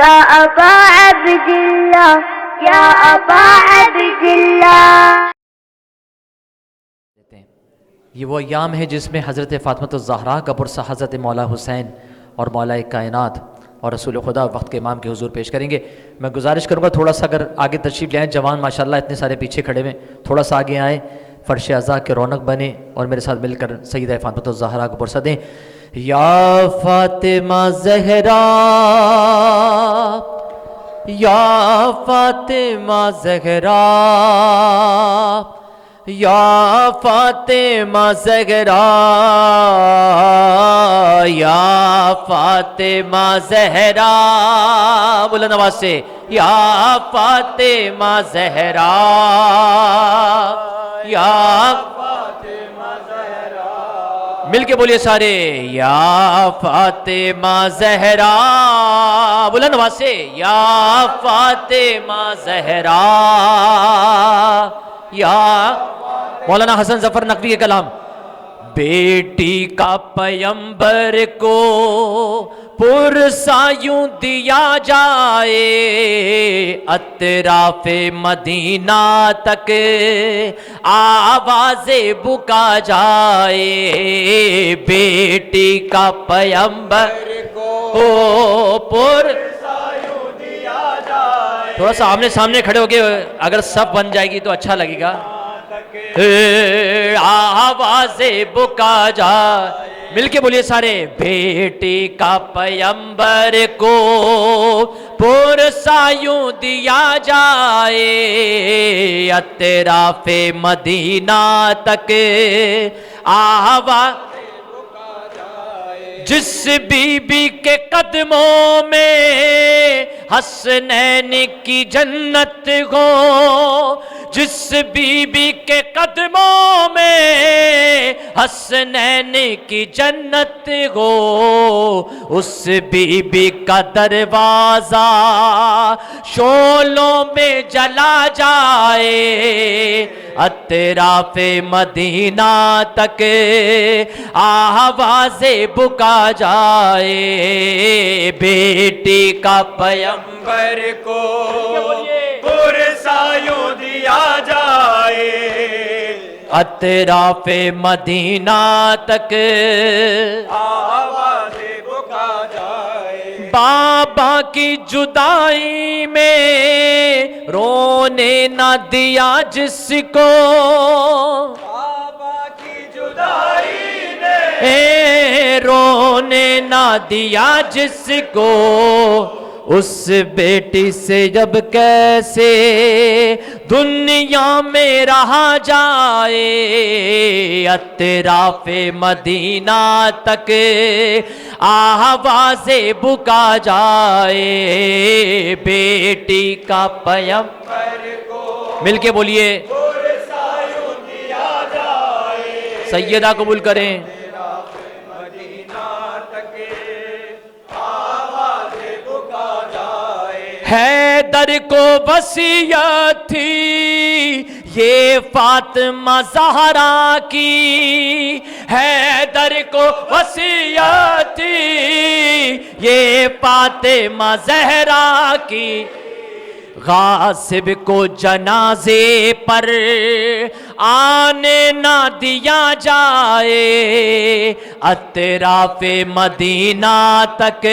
يا أبا عبد الله يا أبا عبد الله. یہ وہ ایام ہے جس میں حضرت فاطمۃ الزہرا کا پرسہ حضرت مولا حسین اور مولا کائنات اور رسول خدا وقت کے امام کے حضور پیش کریں گے. میں گزارش کروں گا تھوڑا سا اگر آگے تشریف لے آئیں، جوان ماشاءاللہ اتنے سارے پیچھے کھڑے ہوئے، تھوڑا سا آگے آئیں، فرش عزا کے رونق بنے اور میرے ساتھ مل کر سیدہ فاطمۃ الزہرا کو پرسہ دیں. یا فاطمہ زہرا یا فاطمہ زہرا یا فاطمہ زہرا یا فاطمہ زہرا، بلند آواز سے یا فاطمہ زہرا یا فاطمہ زہرا، مل کے بولیے سارے یا فاطمہ زہرا، بلند آواز سے یا فاطمہ زہرا یا مولانا حسن ظفر نقوی کے کلام. بیٹی کا پیمبر کو پرسہ یوں دیا جائے، اطراف مدینہ تک آواز بکا جائے. بیٹی کا پیمبر کو پرسہ یوں دیا جائے، تھوڑا سا آمنے سامنے کھڑے ہو کے اگر سب بن جائے گی تو اچھا لگے گا. آواز بکا جائے، مل کے بولیے سارے بیٹی کا پیمبر کو پرسہ یوں دیا جائے، اطراف مدینہ تک آواز جس بی بی کے قدموں میں حسنین کی جنت ہو، جس بی بی کے قدموں میں حسنین کی جنت ہو، اس بی بی کا دروازہ شعلوں میں جلا جائے، اطراف مدینہ تک آواز بکا جائے. بیٹی کا پیمبر کو پرسہ یوں دیا جائے، اطراف مدینہ تک آواز بکا جائے. بابا کی جدائی میں رونے نہ دیا جس کو، بابا کی جدائی میں رونے نہ دیا جس کو، اس بیٹی سے جب کیسے دنیا میں رہا جائے، اطراف مدینہ تک آواز بکا جائے. بیٹی کا پیمبر کو مل کے بولیے سیدہ قبول کریں. حیدر کو وصیت تھی یہ فاطمہ زہرا کی، حیدر کو وصیت تھی یہ فاطمہ زہرا کی. غاصب کو جنازے پر آنے نہ دیا جائے، اطراف مدینہ تک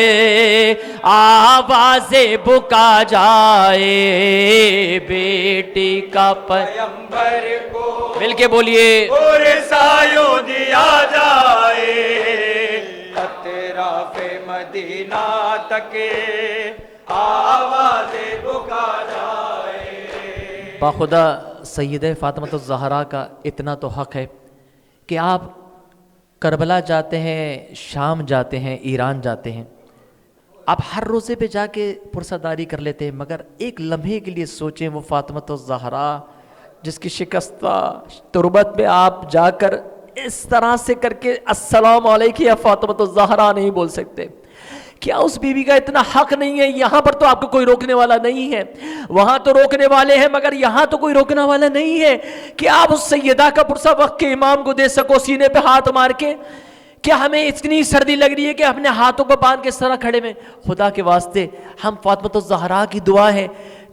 آواز بکا جائے. بیٹی کا پیمبر کو مل کے بولیے پرسہ یوں دیا جائے، اطراف مدینہ تک آواز بکا جائے. باخدا سیدہ فاطمۃ الزہرا کا اتنا تو حق ہے کہ آپ کربلا جاتے ہیں، شام جاتے ہیں، ایران جاتے ہیں، آپ ہر روزے پہ جا کے پرسہ داری کر لیتے ہیں، مگر ایک لمحے کے لیے سوچیں وہ فاطمۃ الزہرا جس کی شکستہ تربت میں آپ جا کر اس طرح سے کر کے السلام علیکم یا فاطمۃ الزہرا نہیں بول سکتے. کیا اس بی بی کا اتنا حق نہیں ہے؟ یہاں پر تو آپ کو کوئی روکنے والا نہیں ہے، وہاں تو روکنے والے ہیں مگر یہاں تو کوئی روکنے والا نہیں ہے کہ آپ اس سیدہ کا پرسہ وقت کے امام کو دے سکو سینے پہ ہاتھ مار کے. کیا ہمیں اتنی سردی لگ رہی ہے کہ اپنے ہاتھوں کو باندھ کے اس طرح کھڑے میں؟ خدا کے واسطے ہم فاطمۃ الزہرا کی دعا ہے،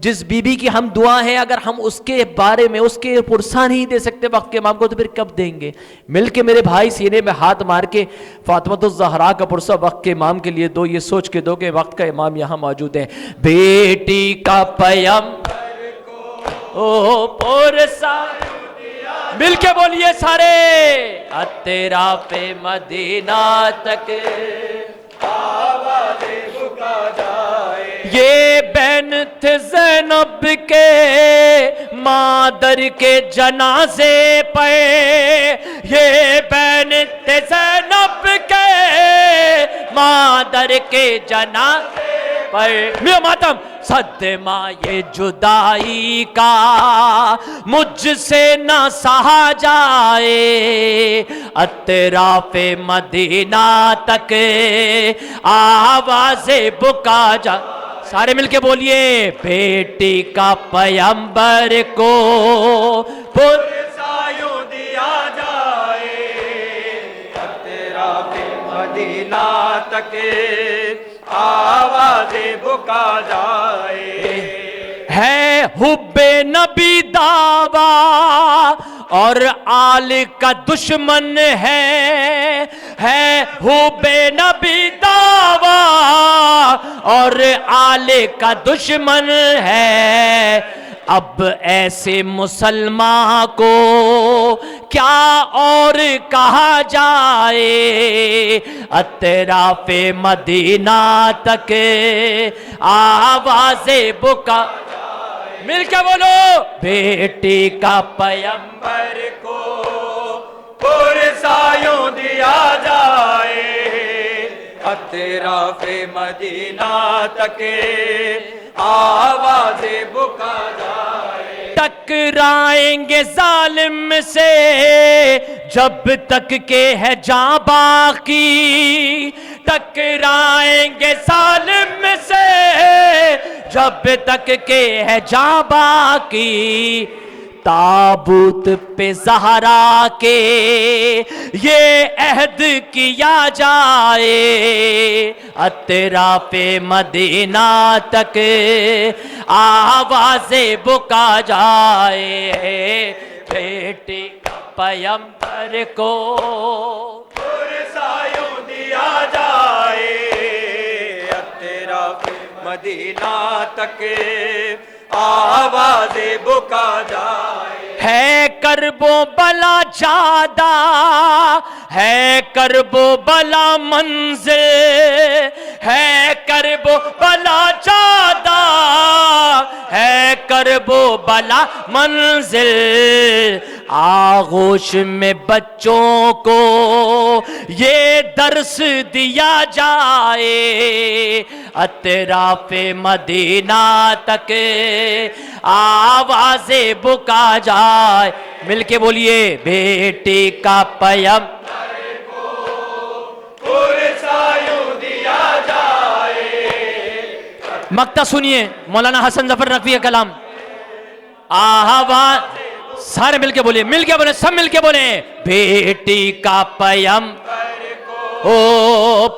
جس بی بی کی ہم دعا ہے، اگر ہم اس کے بارے میں اس کے پرسہ نہیں دے سکتے وقت کے امام کو، تو پھر کب دیں گے؟ مل کے میرے بھائی سینے میں ہاتھ مار کے فاطمۃ الزہرا کا پرسہ وقت کے امام کے لیے دو، یہ سوچ کے دو کہ وقت کا امام یہاں موجود ہے۔ بیٹی کا پیغمبر کو پرسہ، مل کے بولیے سارے، تیرا پہ مدینہ تک آواز بکا جائے۔ یہ بنت زینب کے مادر کے جنازے پہ، یہ بنت زینب کے مادر کے جنازے پر میرا ماتم صدمہ یہ جدائی کا مجھ سے نہ سہا جائے، اطراف مدینہ تک آواز بکا جا۔ سارے مل کے بولیے، بیٹی کا پیغمبر کو پرسہ یوں دیا جائے، اطراف مدینہ تک آواز بکا جائے۔ ہے حب نبی دعویٰ اور آل کا دشمن ہے حب نبی دعویٰ اور آل کا دشمن ہے، اب ایسے مسلمان کو کیا اور کہا جائے، اطراف مدینہ تک آواز بکا۔ مل کے بولو، بیٹی کا پیغمبر کو پرسہ یوں دیا جائے، اطراف مدینہ تک آواز بکا جائے۔ ٹکرائیں گے ظالم سے جب تک کہ ہے جاں باقی، ٹکرائیں گے ظالم سے جب تک کہ ہے جاں باقی، تابوت پہ زہرا کے یہ عہد کیا جائے، اطراف مدینہ تک آواز بکا جائے، بیٹی کا پیغمبر کو پرسہ یوں دیا جائے، اطراف مدینہ تک آواز بکا جائے۔ ہے کرب و بلا زیادہ، ہے کرب و بلا منزل، ہے کرب و بلا زیادہ، ہے کرب و بلا منزل، آغوش میں بچوں کو یہ درس دیا جائے، اطراف مدینہ تک آواز بکا جائے۔ مل کے بولیے، بیٹی کا پیغمبر کو پرسہ یوں دیا جائے۔ مقطع سنیے، مولانا حسن ظفر نقوی کا کلام، آواز سارے مل کے بولے، مل کے بولے، سب مل کے بولے، بیٹی کا پیغمبر کو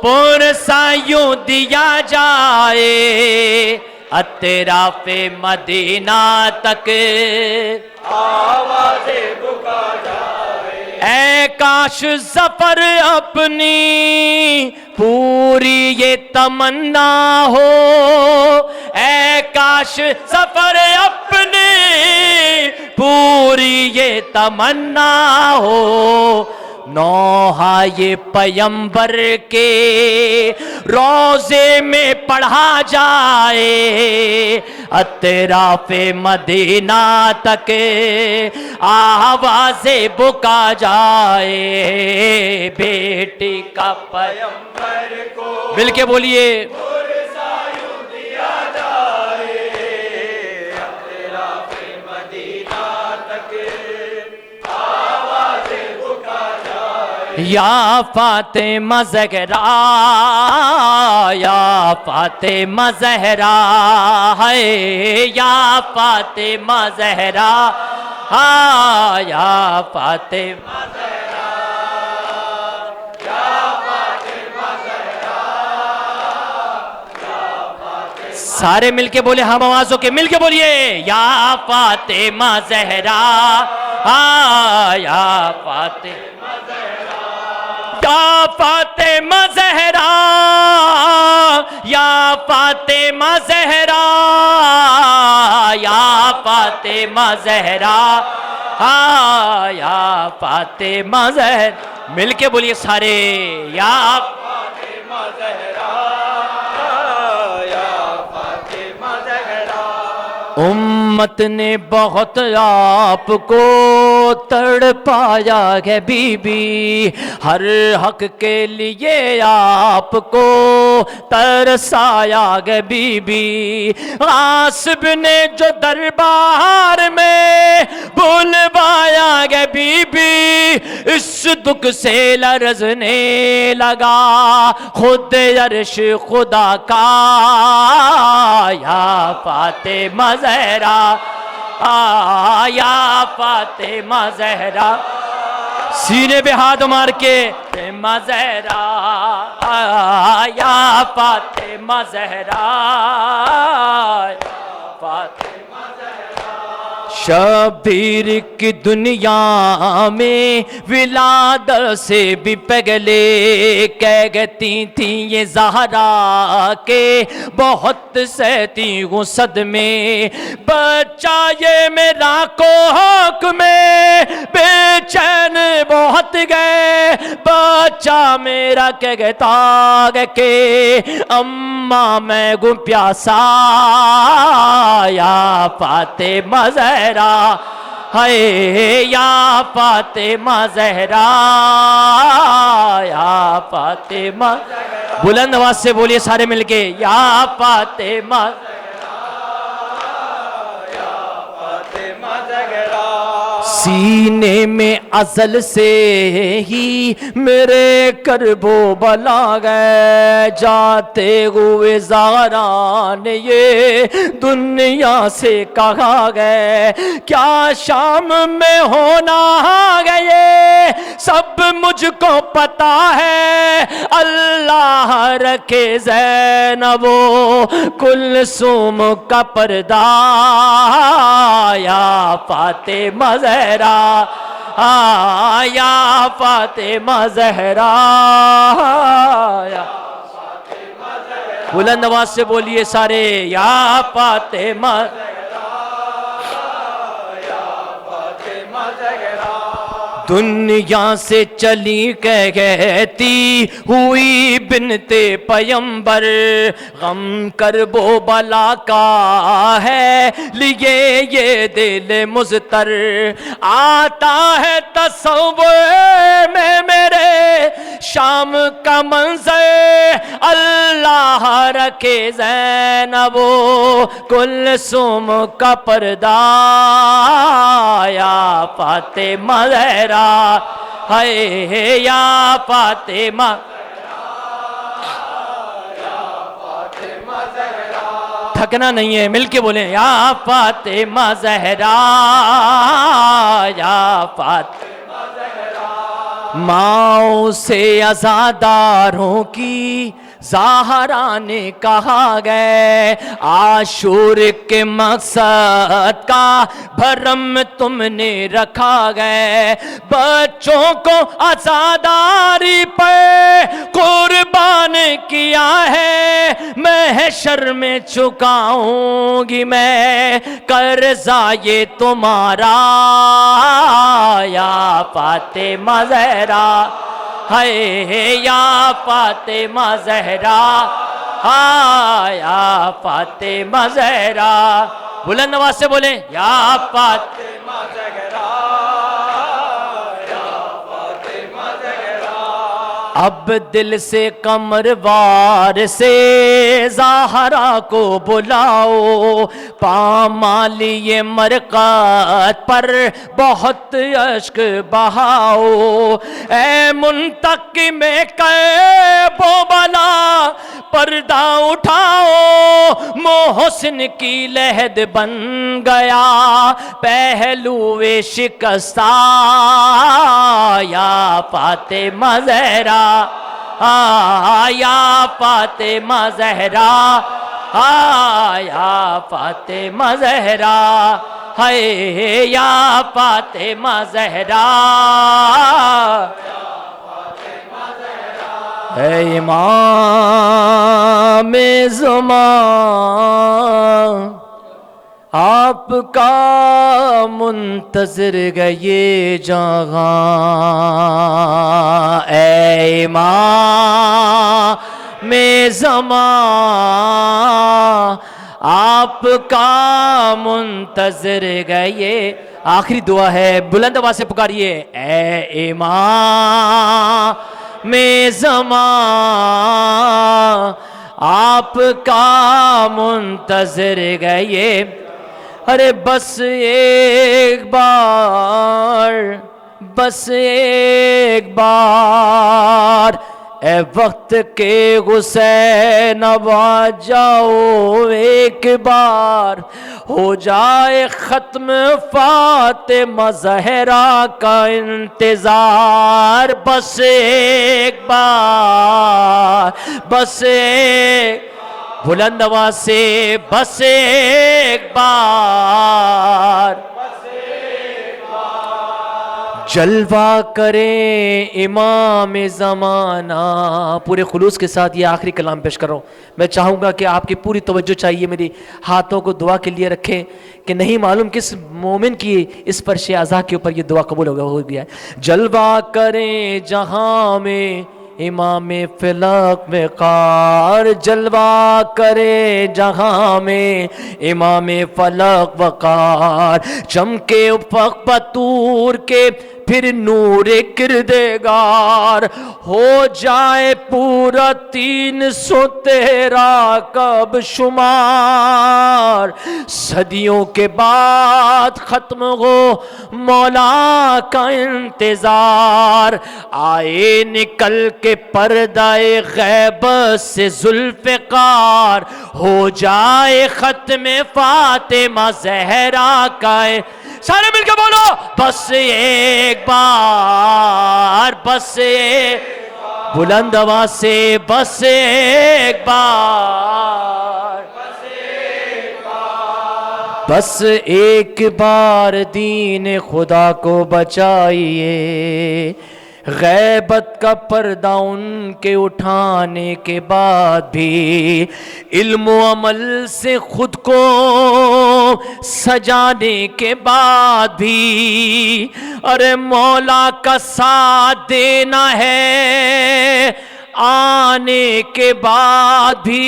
پرسہ یوں دیا جائے، اطراف مدینہ تک آواز بکا جائے۔ اے کاش ظفر اپنی پوری یہ تمنا ہو، اے کاش ظفر اپنی پوری یہ تمنا ہو، نوحہ یہ پیغمبر کے روضے میں پڑھا جائے، اطراف مدینہ تک آواز بکا جائے، بیٹی کا پیغمبر کو مل کے بولیے پرسہ یوں دیا جائے، اطراف مدینہ تک آواز بکا جائے۔ یا فاطمہ زہرا، یا فاطمہ زہرا ہے، یا فاطمہ زہرا، یا فاطمہ زہرا، یا سارے مل کے بولے، ہم آوازوں کے مل کے بولیے، یا فاطمہ زہرا، یا فاطمہ زہرا، یا فاطمہ زہرا، یا فاطمہ زہرا، یا فاطمہ زہرا، یا فاطمہ زہرا، مل کے بولیے سارے، یا فاطمہ زہرا، یا فاطمہ زہرا۔ امت نے بہت آپ کو تڑپایا ہے بی بی، ہر حق کے لیے آپ کو ترسایا ہے بی بی، غاصب نے جو دربار میں بلوایا ہے بی بی، اس دکھ سے لرزنے لگا خود عرش خدا کا، یا فاطمہ زہرا، یا فاطمہ زہرا، سینے پہ ہاتھ مار کے فاطمہ زہرا، یا فاطمہ زہرا، فاطمہ زہرا۔ شبیر کی دنیا میں ولادت سے بھی پہلے کہتی تھی یہ زہرا کے بہت سہتی ہوں صدمے، بچہ یہ میرا کوکھ میں بے چین بہت گئے، بچہ میرا کہتا ہے کہ اماں میں گوں پیاسا، یا فاطمہ زہرا، ہے یا فاطمہ زہرا، یا فاطمہ، بلند آواز سے بولیے سارے مل کے، یا فاطمہ، سینے میں ازل سے ہی میرے کرب و بلا گئے، جاتے ہوئے زہرا نے یہ دنیا سے کہا گئے، کیا شام میں ہونا گئے سب مجھ کو پتا ہے، اللہ رکھے زینب و کلثوم کا پردہ، یا فاطمہ زہرا، یا فاطمہ زہرا، یا فاطمہ زہرا، بلند آواز سے بولیے سارے، یا فاطمہ دنیا سے چلی کہتی ہوئی بنت پیمبر، غم کرب و بلا کا ہے لیے یہ دل مضطر، آتا ہے تصور میں میرے شام کا منظر، اللہ رکھے زینب و کلثوم کا پردہ، یا فاطمہ زہرا، ہے یا فاطمہ، تھکنا نہیں ہے، مل کے بولیں، یا فاطمہ زہرا، یا فاطمہ زہرا، ماؤں سے عزاداروں کی زہرا نے کہا گئے، عاشور کے مقصد کا بھرم تم نے رکھا گئے، بچوں کو عزاداری پہ قربان کیا ہے، محشر میں چکاؤں گی میں قرضہ یہ تمہارا، یا فاطمہ زہرا، ہے یا فاطمہ زہرا، یا فاطمہ زہرا، بلند آواز سے بولیں، یا فاطمہ زہرا، یا فاطمہ زہرا، اب دل سے قمروار سے زہرا کو بلاؤ، پامالی یہ مرقات پر بہت اشک بہاؤ، اے منتقم قیب و بلا پردہ اٹھاؤ، محسن کی لحد بن گیا پہلو شکستہ، یا فاطمہ زہرا، یا فاطمہ زہرا، یا فاطمہ زہرا ہے یا فاطمہ زہرا اے امام زمان آپ کا منتظر گئے جہاں اے امام زمان آپ کا منتظر گئے. آخری دعا ہے, بلند آواز سے پکاریے, اے امام زمان آپ کا منتظر گئے. ارے بس ایک بار, بس ایک بار اے وقت کے حسین اب آ جاؤ ایک بار, ہو جائے ختم فاطمہ زہرا کا انتظار. بس ایک بار, بس ایک, بلند آواز سے بس ایک بار جلوہ کریں امام زمانہ. پورے خلوص کے ساتھ یہ آخری کلام پیش کر رہا ہوں. میں چاہوں گا کہ آپ کی پوری توجہ چاہیے, میری ہاتھوں کو دعا کے لیے رکھیں کہ نہیں معلوم کس مومن کی اس فرش عزا کے اوپر یہ دعا قبول ہو گیا ہے. جلوہ کریں جہاں میں امام فلک وقار, جلوہ کرے جہاں میں امام فلک وقار, چمکے افق بطور کے پھر نور کردگار, ہو جائے پورا 313 کب شمار. صدیوں کے بعد ختم ہو مولا کا انتظار, آئے نکل کے پردہ غیب سے ذوالفقار, ہو جائے ختم فاطمہ زہرا کا. سارے مل کے بولو, بس ایک بار, بس ایک, بلند آواز سے بس ایک بار, بس ایک بار دین خدا کو بچائیے. غیبت کا پردہ ان کے اٹھانے کے بعد بھی علم و عمل سے خود کو سجانے کے بعد بھی, ارے مولا کا ساتھ دینا ہے آنے کے بعد بھی.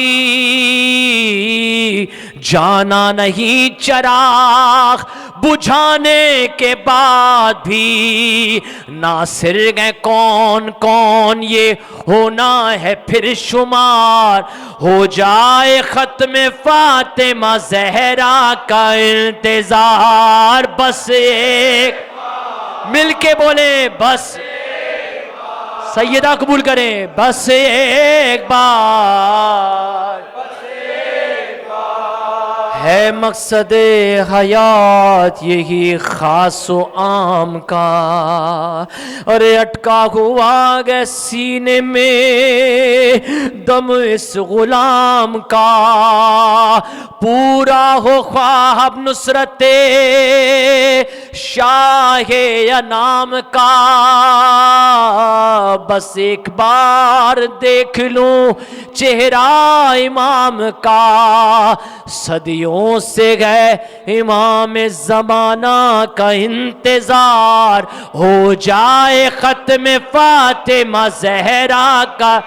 جانا نہیں چراغ بجھانے کے بعد بھی, ناصر گئے کون کون یہ ہونا ہے پھر شمار. ہو جائے ختم فاطمہ زہرا کا انتظار. بس ایک, مل کے بولے بس, سیدہ قبول کریں, بس ایک بار ہے مقصد حیات یہی خاص و عام کا. اور اٹکا ہوا گئے سینے میں دم اس غلام کا, پورا ہو خواب نصرت شاہ انام کا. بس ایک بار دیکھ لوں چہرہ امام کا, صدیوں سے گئے امام زمانہ کا انتظار. ہو جائے ختم فاطمہ زہرا کا,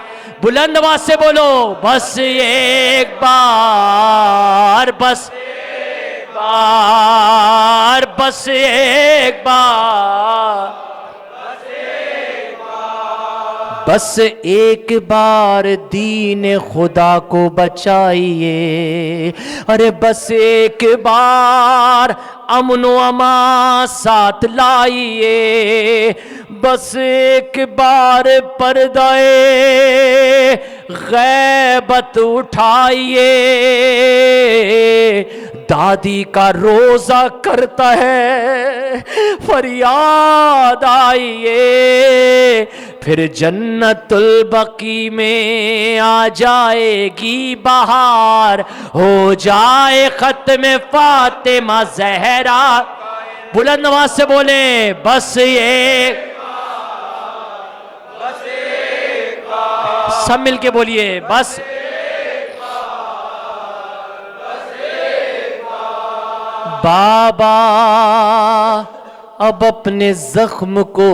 بلند آواز سے بولو, بس ایک بار, بس ایک بار, بس ایک بار, بس ایک بار دین خدا کو بچائیے. ارے بس ایک بار امن و امان ساتھ لائیے. بس ایک بار پردہ غیبت اٹھائیے. دادی کا روزہ کرتا ہے فریاد آئیے, پھر جنت البقی میں آ جائے گی بہار، ہو جائے ختم فاطمہ زہرا۔ بلند آواز سے بولیں بس یہ، سب مل کے بولیے بس بابا اب اپنے زخم کو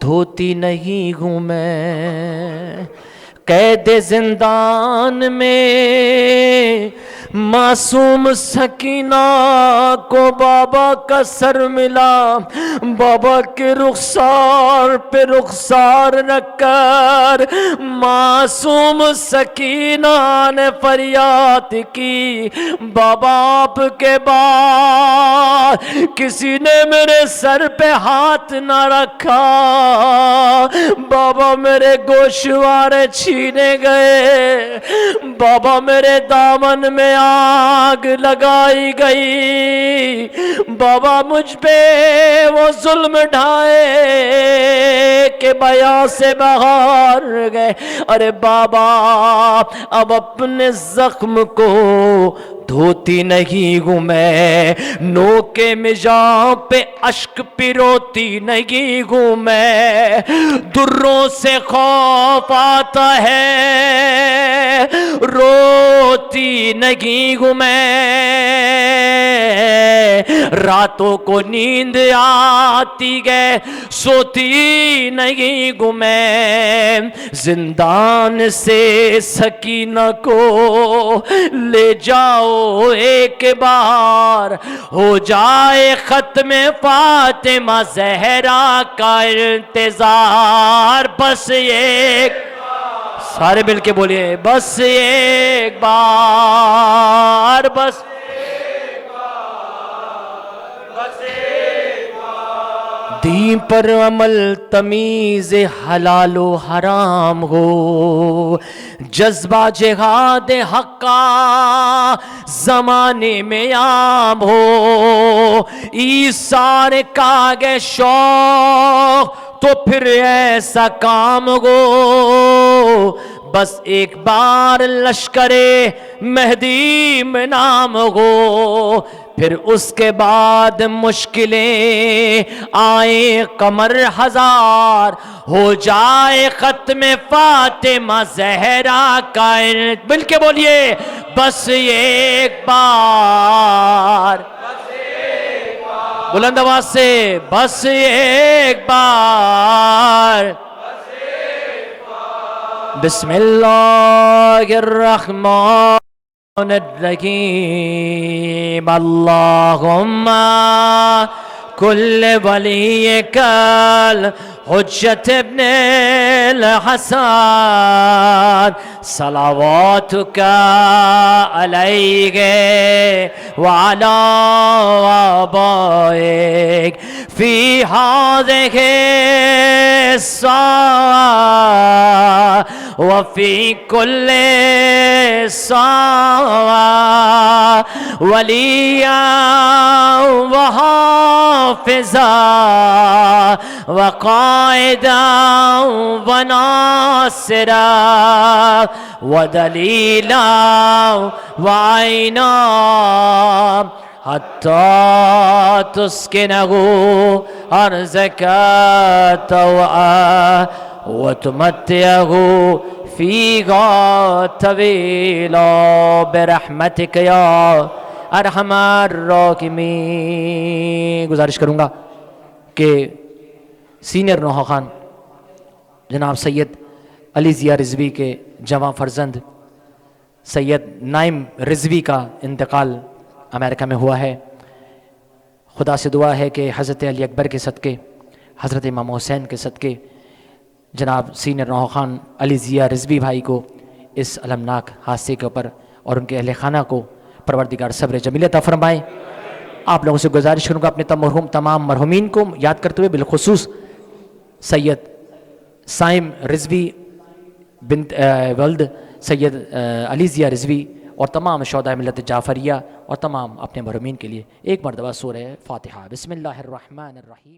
دھوتی نہیں ہوں میں، قید زندان میں معصوم سکینہ کو بابا کا سر ملا، بابا کے رخسار پہ رخسار رکھ کر معصوم سکینہ نے فریاد کی، بابا آپ کے بعد کسی نے میرے سر پہ ہاتھ نہ رکھا، بابا میرے گوشوارے چھینے گئے، بابا میرے دامن میں آگ لگائی گئی، بابا مجھ پہ وہ ظلم ڈھائے کہ بیاں سے باہر گئے۔ ارے بابا اب اپنے زخم کو دھوتی نہیں ہوں میں، نوکے مجاں پہ اشک پیروتی نہیں ہوں میں، دروں سے خوف آتا ہے روتی نہیں ہوں میں، راتوں کو نیند آتی ہے سوتی نہیں ہوں میں، زندان سے سکینہ کو لے جاؤ ایک بار، ہو جائے ختم فاطمہ زہرا کا انتظار، بس ایک، سارے مل کے بولیے بس ایک بار، بس دین پر عمل تمیز حلال و حرام ہو، جذبہ جہاد حق کا زمانے میں عام ہو، ایثار کا گے شوق تو پھر ایسا کام ہو، بس ایک بار لشکر مہدی میں نام ہو، پھر اس کے بعد مشکلیں آئیں قمر ہزار، ہو جائے ختم فاطمہ زہرا کا، مل کے بولیے بس ایک بار، بلند آواز سے بس ایک بار، بسم اللہ الرحمن الرحیم، اللہم کل ولیک الحجت ابن الحسن صلواتک علیہ وعلی آبائک فی ہذہ الساعة وفی کل ساعة ولیا وحافظا وقائدا وناصرا ودلیلا وعینا حتی تسکنہ ارضک طوعا وتمتعہ فیہا طویلا برحمتک یا ارحم الراحمین۔ گزارش کروں گا کہ سینئر نوحہ خان جناب سید علی ضیاء رضوی کے جواں فرزند سید نائم رضوی کا انتقال امریکہ میں ہوا ہے۔ خدا سے دعا ہے کہ حضرت علی اکبر کے صدقے، حضرت امام حسین کے صدقے جناب سینئر نوحہ خان علی ضیاء رضوی بھائی کو اس المناک حادثے کے اوپر اور ان کے اہل خانہ کو پروردگار صبر جمیل عطا فرمائے۔ آپ لوگوں سے گزارش کروں گا اپنے تمام مرحومین کو یاد کرتے ہوئے بالخصوص سید سائم رضوی بنت ولد سید علی ضیاء رضوی اور تمام شہداء ملت جعفریہ اور تمام اپنے مرحومین کے لیے ایک مرتبہ سورہ فاتحہ۔ بسم اللہ الرحمن الرحیم۔